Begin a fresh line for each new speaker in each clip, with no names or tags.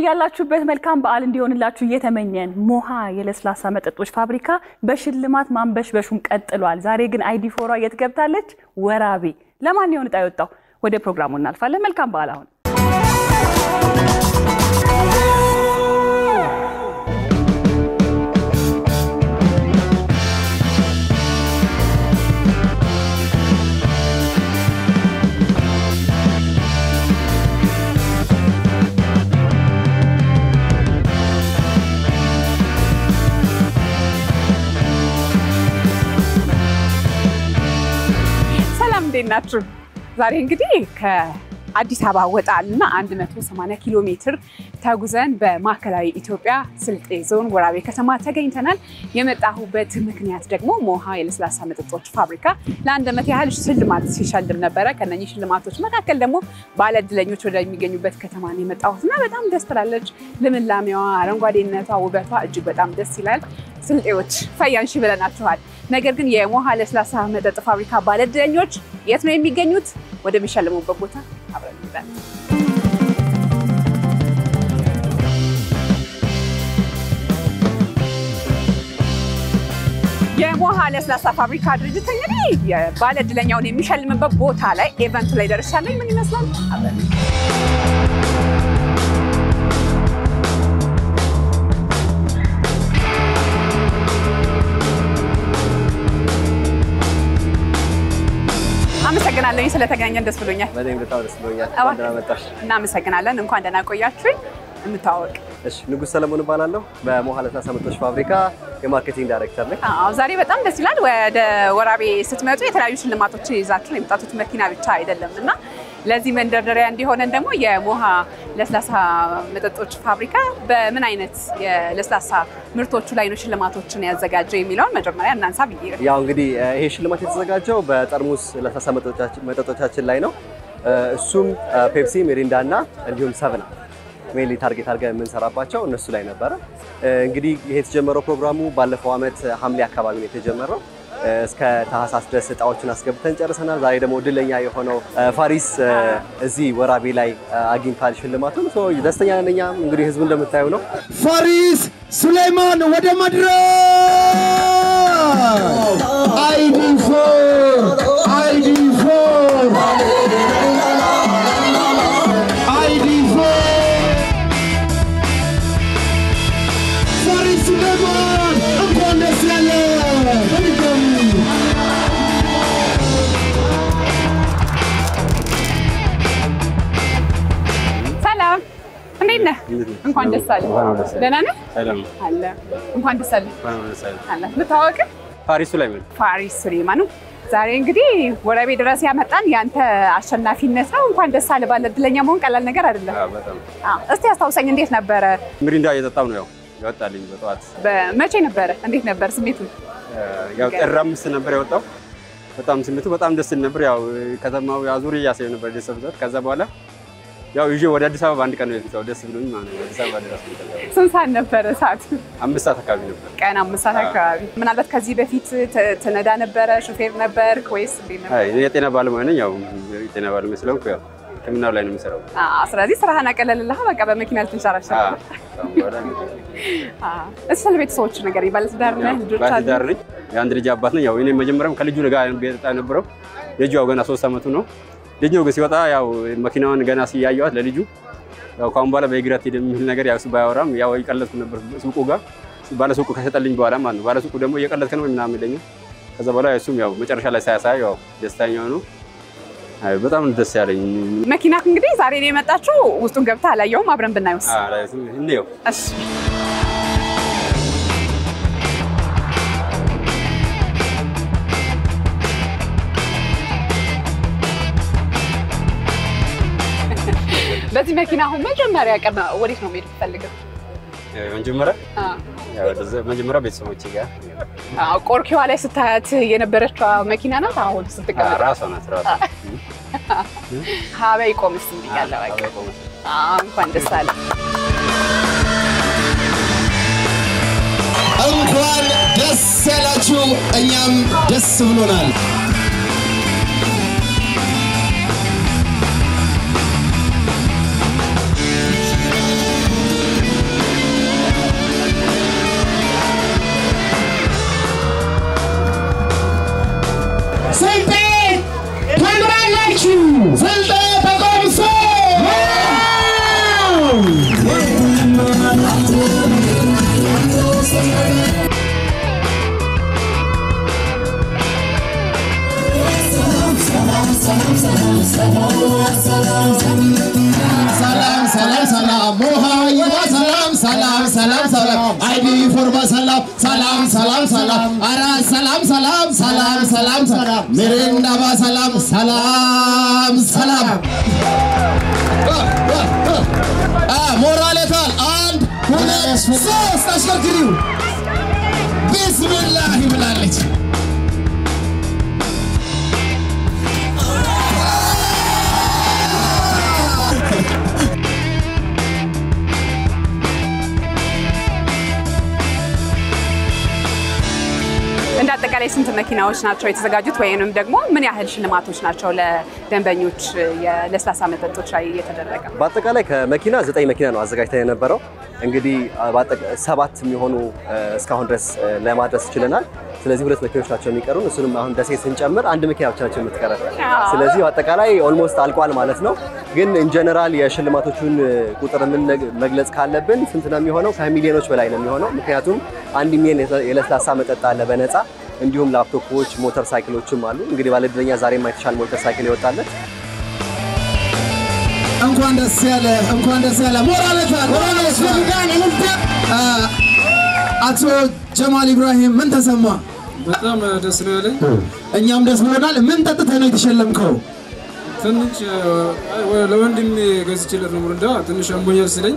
በያላችሁበት መልካም በዓል እንዲሆንላችሁ እየተመኘን ሞሃ የለስላሳ መጠጦች ፋብሪካ በሽልማት ማንበሽበሹን ቀጥሏል። ዛሬ ግን አይዲ4ሯ የት ገብታለች? ወራቤ። ለማን ይሆን ዕጣ የወጣው? ወደ ፕሮግራሙ እናልፋለን። መልካም በዓል። አሁን ናችሁ ዛሬ እንግዲህ ከአዲስ አበባ ወጣልና 180 ኪሎ ሜትር ተጉዘን በማዕከላዊ ኢትዮጵያ ስልጤ ዞን ወራቤ ከተማ ተገኝተናል። የመጣሁበት ምክንያት ደግሞ ሞሃ የለስላሳ መጠጦች ፋብሪካ ለአንድ ዓመት ያህል ሽልማት ሲሸልም ነበረ። ከነኚህ ሽልማቶች መካከል ደግሞ ባለድለኞች ወደሚገኙበት ከተማ ነው የመጣሁትና በጣም ደስ ትላለች። ልምላሜዋ፣ አረንጓዴነቷ፣ ውበቷ እጅግ በጣም ደስ ይላል። ስልጤዎች ፈያንሺ ብለናችኋል። ነገር ግን የሞሃ ለስላሳ መጠጥ ፋብሪካ ባለድለኞች የት ነው የሚገኙት? ወደሚሸልሙበት ቦታ አብረን እንሄዳለን። የሞሃ ለስላሳ ፋብሪካ ድርጅት እንግዲህ የባለድለኛውን የሚሸልምበት ቦታ ላይ ኢቨንት ላይ ደርሻለሁ። ምን ይመስላል? አብረን አመሰግናለሁ ስለተገናኘን ደስ ብሎኛል።
በደም በጣም ደስ ብሎኛል። እንደና መጣሽ።
እናመሰግናለን። እንኳን ደህና ቆያችሁኝ። እንታወቅ።
እሺ፣ ንጉስ ሰለሞን እባላለሁ። በሞሃ ለስላሳ መጠጦች ፋብሪካ የማርኬቲንግ ዳይሬክተር ነኝ።
ዛሬ በጣም ደስ ይላል። ወደ ወራቤ ስትመጡ የተለያዩ ሽልማቶችን ይዛችሁ የመጣችሁት መኪና ብቻ አይደለምና ለዚህ መንደርደሪያ እንዲሆነን ደግሞ የሞሃ ለስላሳ መጠጦች ፋብሪካ በምን አይነት የለስላሳ ምርቶቹ ላይ ነው ሽልማቶችን ያዘጋጀው የሚለውን መጀመሪያ እናንሳ ብዬ።
ያው እንግዲህ ይሄ ሽልማት የተዘጋጀው በጠርሙስ ለስላሳ መጠጦቻችን ላይ ነው። እሱም ፔፕሲ፣ ሚሪንዳ እና እንዲሁም ሰቨን ሜንሊ ታርጌት አድርገን የምንሰራባቸው እነሱ ላይ ነበረ። እንግዲህ ይሄ የተጀመረው ፕሮግራሙ ባለፈው ዓመት ሐምሌ አካባቢ ነው የተጀመረው። እስከ ታህሳስ ድረስ ዕጣዎችን አስገብተን ጨርሰናል። ዛሬ ደግሞ እድለኛ የሆነው ፋሪስ እዚህ ወራቤ ላይ አግኝቷል ሽልማቱን። ደስተኛ ነን። እኛም እንግዲህ ህዝቡ እንደምታዩ ነው።
ፋሪስ ሱሌማን ወደ መድረክ ፋሪስ ሱሌማን እንኳን ደስ ያለ።
ሰላም፣ እንዴት ነህ? እንኳን ደስ አለ። ደህና ነህ? አለ። እንኳን ደስ አለ። አለ። ልታወቅ?
ፋሪስ ሱሌማን።
ፋሪስ ሱሌማን ዛሬ እንግዲህ ወራቤ ድረስ ያመጣን ያንተ አሸናፊነት ነው። እንኳን ደስ አለ። ባለድለኛ መሆን ቀላል ነገር አይደለም።
በጣም
እስቲ አስታውሰኝ፣ እንዴት ነበረ?
ሚሪንዳ እየጠጣሁ ነው። ያው ይወጣልኝ በጠዋት።
በመቼ ነበረ? እንዴት ነበር ስሜቱ?
ያው ጥር 5 ነበር የወጣው። በጣም ስሜቱ በጣም ደስ ይል ነበር። ያው ከተማው ያዙሪ ያሰው ነበር ደስ ብሎት። ከዛ በኋላ ያው ይዤ ወደ አዲስ አበባ አንድ ቀን ነው የመጣው። ደስ ብሎኝ ማለት ነው። አዲስ አበባ ድረስ ነው።
ስንት ሰዓት ነበረ? ሰዓት
5 ሰዓት አካባቢ ነበር።
ቀን 5 ሰዓት አካባቢ። ምናልባት ከዚህ በፊት ትነዳ ነበረ? ሹፌር ነበርክ ወይስ እንዴት ነበር?
አይ የጤና ባለሙያ ነኝ። ያው የጤና ባለሙያ ስለሆንኩ ያው ሕክምናው ላይ ነው የምሰራው።
ስለዚህ ስራህን አቀለልልህ። በቃ በመኪና ልትንሸራሸር። ስለ ቤተሰቦች ነገር ባለትዳር ነህ? ልጆች አሉ?
ባለትዳር ነኝ። የአንድ ልጅ አባት ነኝ። ያው እኔ መጀመሪያም ከልጁ ጋር ቤት ነበረው። ልጁ ያው ገና 3 ዓመቱ ነው። ልጁ ግን ሲወጣ ያው መኪናውን ገና ሲያየዋት ለልጁ ያው ካሁን በኋላ በእግራት ሄደ የሚል ነገር ያው ባያወራም ያው ይቀለጥኩ ነበር ሱቁ ጋር። ባለ ሱቁ ከሰጠልኝ በኋላ ማለት ነው። ባለ ሱቁ ደግሞ እየቀለጥክ ነው ምናምን ይለኛል። ከዛ በኋላ እሱም ያው መጨረሻ ላይ ሳያሳይ ያው ደስተኛ ነው። አይ በጣም ደስ ያለኝ።
መኪናክ እንግዲህ ዛሬ ነው የመጣችው። ውስጡን ገብታ አላየውም። አብረን ብናየውስ?
እንዴው
እሺ። በዚህ መኪና አሁን መጀመሪያ ቀን ወዴት ነው መሄድ ፈልገው?
መጀመሪያ ቤተሰቦቼ ጋር
ቆርኪዋ ላይ ስታያት የነበረችው መኪና ናት። አሁን ስትቀመጥ
ራሷ ናት።
ሀበይ ቆምስ እንዲያለ በቃ እንኳን ደስ አለ።
እንኳን ደስ ያላችሁ። እኛም ደስ ብሎናል። ስልጤ ተቆምሶ ሰላም ሞሃይባ ሰላም አይዲ ፎርባ ሰላም አራ ሰላም ሚሪንዳባ ሰላም ሞራሌታል አንድ ሁለት ሶስት አሽከርክሪው ቢስሚላህ ይብላለች
አጠቃላይ ስንት መኪናዎች ናቸው የተዘጋጁት ወይንም ደግሞ ምን ያህል ሽልማቶች ናቸው ለደንበኞች የለስላሳ መጠጦች ላይ የተደረገ?
በአጠቃላይ ከመኪና 9 መኪና ነው አዘጋጅተን የነበረው። እንግዲህ 7 የሚሆኑ እስካሁን ድረስ ለማድረስ ችለናል። ስለዚህ 2 መኪናዎች ናቸው የሚቀሩን። እሱንም አሁን ደሴ ስንጨምር 1 መኪና ብቻ ናቸው የምትቀረው። ስለዚህ በአጠቃላይ ኦልሞስት አልቋል ማለት ነው። ግን ኢን ጀነራል የሽልማቶቹን ቁጥር ምን መግለጽ ካለብን ስንት ነው የሚሆነው? ከሚሊዮኖች በላይ ነው የሚሆነው። ምክንያቱም 1 ሚሊዮን የለስላሳ መጠጥ አለ በነፃ እንዲሁም ላፕቶፖች ሞተር ሳይክሎችም አሉ። እንግዲህ ባለድለኛ ዛሬ ማይተሻል ሞተር ሳይክል ይወጣለት።
እንኳን ደስ ያለ ሞራሌታ አቶ ጀማል ኢብራሂም ምን ተሰማ?
በጣም ደስ ነው ያለኝ።
እኛም ደስ ብሎናል። ምን ጠጥተህ ነው የተሸለምከው?
ትንሽ ለወንድሜ ገዝቼለት ነው ምርንዳ ትንሽ አምቦኛል ስለኝ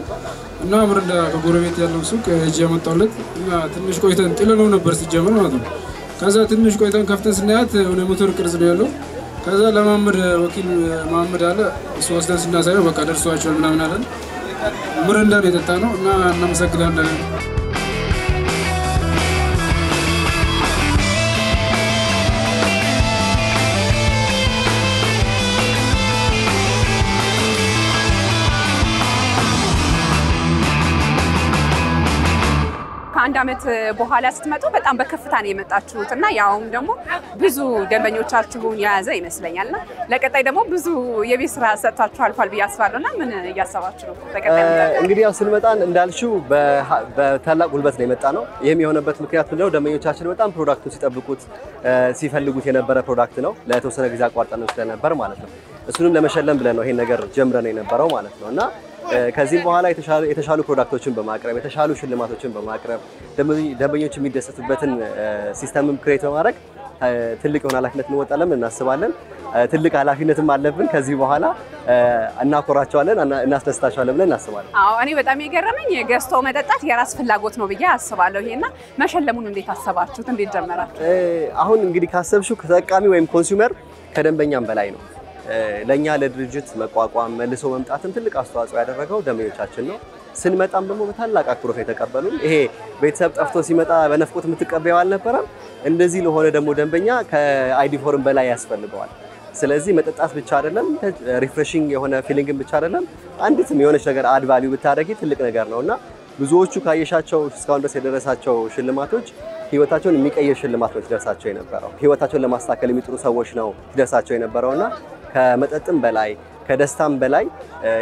እና ምርንዳ ከጎረቤት ያለው ሱቅ ሄጄ ያመጣሁለት እና ትንሽ ቆይተን ጥለነው ነበር ሲጀምር ማለት ነው። ከዛ ትንሽ ቆይተን ከፍተን ስናያት የሆነ ሞተር ቅርጽ ነው ያለው። ከዛ ለማመድ ወኪል ማመድ አለ እሱ ወስደን ስናሳየው በቃ ደርሷቸዋል ምናምን አለን። ምርንዳ ነው የጠጣነው እና እናመሰግናለን።
ከአንድ ዓመት በኋላ ስትመጡ በጣም በከፍታ ነው የመጣችሁት እና ያውም ደግሞ ብዙ ደንበኞቻችሁን የያዘ ይመስለኛልና ለቀጣይ ደግሞ ብዙ የቤት ስራ ሰጥታችሁ አልፏል ብዬ አስባለሁና ምን እያሰባችሁ ነው በቀጣይ?
እንግዲህ ያው ስንመጣን እንዳልሽው በታላቅ ጉልበት ነው የመጣነው። ይሄም የሆነበት ምክንያት ምንድነው? ደንበኞቻችን በጣም ፕሮዳክቱን ሲጠብቁት ሲፈልጉት የነበረ ፕሮዳክት ነው። ለተወሰነ ጊዜ አቋርጠን ስለነበር ማለት ነው። እሱንም ለመሸለም ብለን ነው ይሄን ነገር ጀምረን የነበረው ማለት ነውና ከዚህም በኋላ የተሻሉ ፕሮዳክቶችን በማቅረብ የተሻሉ ሽልማቶችን በማቅረብ ደንበኞች የሚደሰቱበትን ሲስተምም ክሬት በማድረግ ትልቅ የሆነ ኃላፊነት እንወጣለን እናስባለን። ትልቅ ኃላፊነትም አለብን። ከዚህ በኋላ እናኮራቸዋለን እናስደስታቸዋለን ብለን እናስባለን።
አዎ እኔ በጣም የገረመኝ ገዝቶ መጠጣት የራስ ፍላጎት ነው ብዬ አስባለሁ። ይሄና መሸለሙን እንዴት አሰባችሁት? እንዴት ጀመራችሁ?
አሁን እንግዲህ ካሰብሽው ተጠቃሚ ወይም ኮንሱመር ከደንበኛም በላይ ነው። ለኛ ለድርጅት መቋቋም መልሶ መምጣትን ትልቅ አስተዋጽኦ ያደረገው ደንበኞቻችን ነው። ስንመጣም ደግሞ በታላቅ አክብሮት የተቀበሉን። ይሄ ቤተሰብ ጠፍቶ ሲመጣ በነፍቆት የምትቀበየው አልነበረም። እንደዚህ ለሆነ ደግሞ ደንበኛ ከአይዲ ፎርም በላይ ያስፈልገዋል። ስለዚህ መጠጣት ብቻ አይደለም፣ ሪፍሬሺንግ የሆነ ፊሊንግን ብቻ አይደለም፣ አንዲትም የሆነች ነገር አድ ቫልዩ ብታደርጊ ትልቅ ነገር ነውና ብዙዎቹ ካየሻቸው እስካሁን ድረስ የደረሳቸው ሽልማቶች ህይወታቸውን የሚቀይር ሽልማት ነው ሲደርሳቸው የነበረው። ህይወታቸውን ለማስተካከል የሚጥሩ ሰዎች ነው ሲደርሳቸው የነበረውና ከመጠጥም በላይ ከደስታም በላይ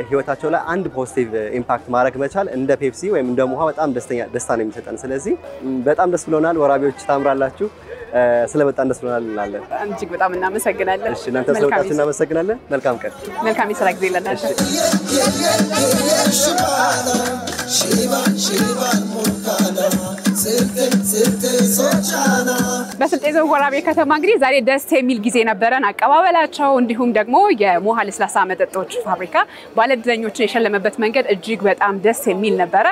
ህይወታቸው ላይ አንድ ፖዚቲቭ ኢምፓክት ማድረግ መቻል እንደ ፔፕሲ ወይም እንደ ሙሃ በጣም ደስታ ነው የሚሰጠን። ስለዚህ በጣም ደስ ብሎናል። ወራቢዎች ታምራላችሁ። ስለመጣን ደስ ብሎናል እንላለን።
እጅግ በጣም እናመሰግናለን።
እሺ እናንተ ስለመጣችሁ እናመሰግናለን። መልካም ቀን።
መልካም የሥራ ጊዜ ለእናንተ። በስልጤ ዞን ወራቤ ከተማ እንግዲህ ዛሬ ደስ የሚል ጊዜ ነበረን። አቀባበላቸው እንዲሁም ደግሞ የሙሃ ለስላሳ መጠጦች ፋብሪካ ባለድለኞችን የሸለመበት መንገድ እጅግ በጣም ደስ የሚል ነበረ።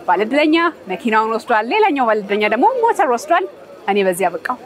ባለድለኛ መኪናውን ወስዷል፣ ሌላኛው ባለድለኛ ደግሞ ሞተር ወስዷል። እኔ በዚያ በቃው።